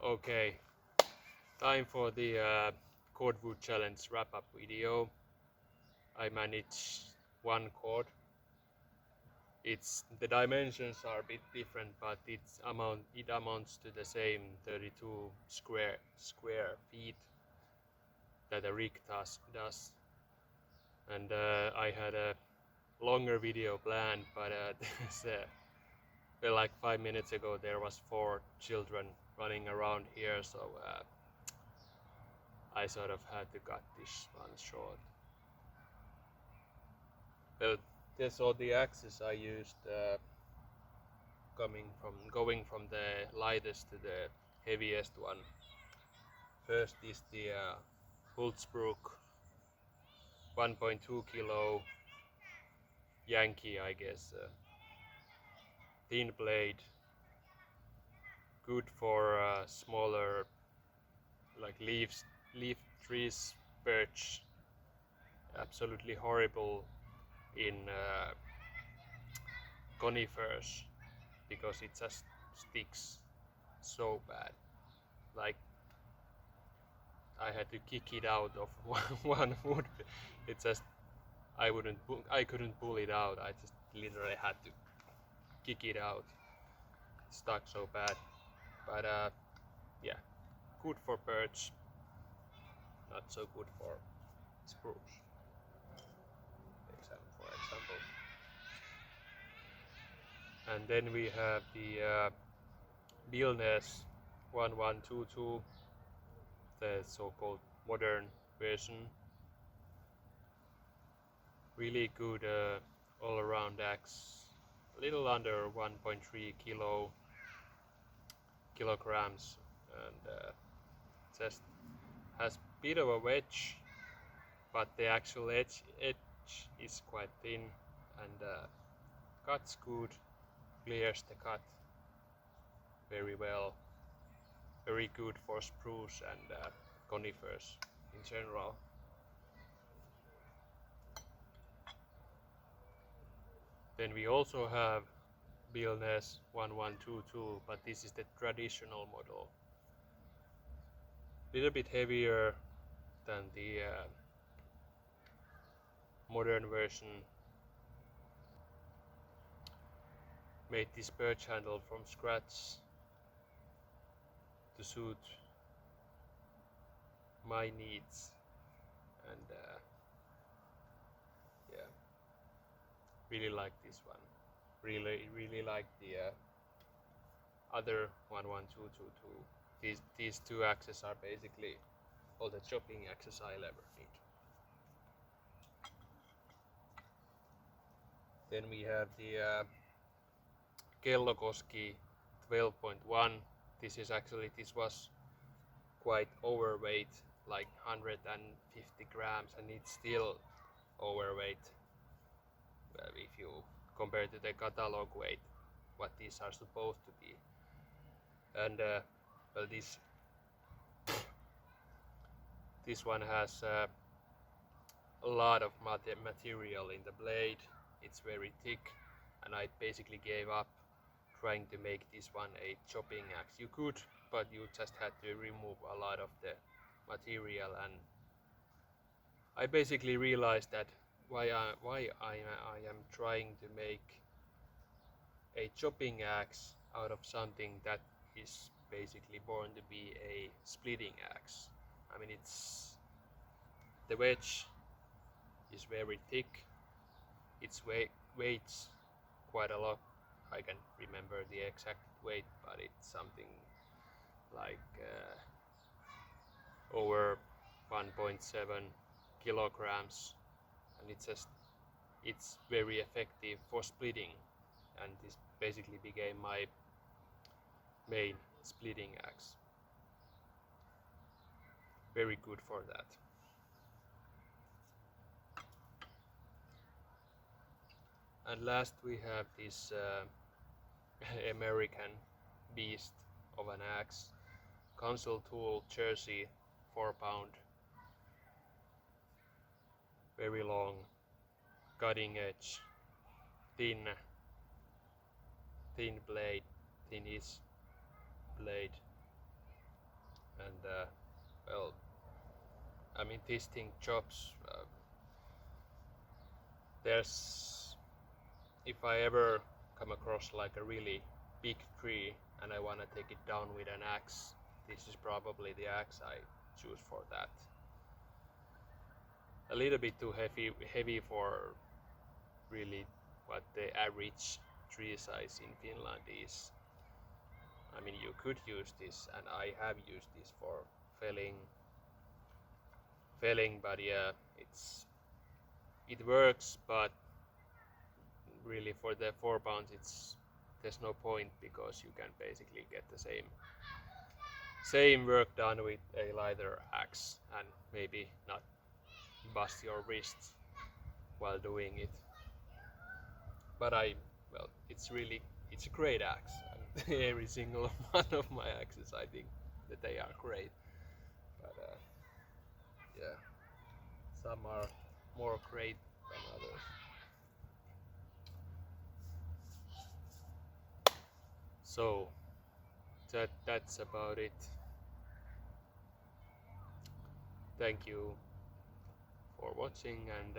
Okay, time for the Cordwood challenge wrap-up video. I managed one cord. The dimensions are a bit different, but it amounts to the same 32 square feet that a rig does. And I had a longer video planned, but well, like 5 minutes ago there was 4 children running around here, so I sort of had to cut this one short. Well, this all the axes I used going from the lightest to the heaviest one. First is the Hultsbrook 1.2 kilo Yankee, I guess, thin blade, good for smaller like leaf trees, birch. Absolutely horrible in conifers because it just sticks so bad. Like I had to kick it out of one wood. It just I couldn't pull it out. I just literally had to kick it out. It stuck so bad. But yeah, good for birch, not so good for spruce. For example. And then we have the Billness 1122, the so-called modern version. Really good all-around axe, a little under 1.3 kilograms, and just has a bit of a wedge, but the actual edge is quite thin, and cuts good, clears the cut very well. Very good for spruce and conifers in general. Then we also have Billness 1122, but this is the traditional model. Little bit heavier than the modern version. Made this birch handle from scratch to suit my needs, and yeah, really like this one. Really like the other 11222. These two axes are basically all the chopping axes I'll ever need. Then we have the Kellokoski 12.1. This was quite overweight, like 150 grams, and it's still overweight if you compare to the catalog weight, what these are supposed to be. And well, this one has a lot of material in the blade. It's very thick, and I basically gave up trying to make this one a chopping axe. You could, but you just had to remove a lot of the material, and I basically realized that why I am trying to make a chopping axe out of something that is basically born to be a splitting axe. I mean, the wedge is very thick. Its weights quite a lot. I can remember the exact weight, but it's something like over 1.7 kilograms, and it's very effective for splitting, and this basically became my main splitting axe. Very good for that. And last we have this American beast of an axe, Council Tool Jersey 4-pound, very long, cutting edge, thin blade, thinnish blade, and well, I mean, these thing chops. There's if I ever come across like a really big tree and I want to take it down with an axe, this is probably the axe I choose for that. A little bit too heavy for really what the average tree size in Finland is. I mean, you could use this, and I have used this for felling, but yeah, it works, but really for the 4 pounds there's no point, because you can basically get the same work done with a lighter axe and maybe not bust your wrists while doing it. But it's a great axe, and every single one of my axes, I think that they are great. But yeah, some are more great than others. So that's about it. Thank you for watching, and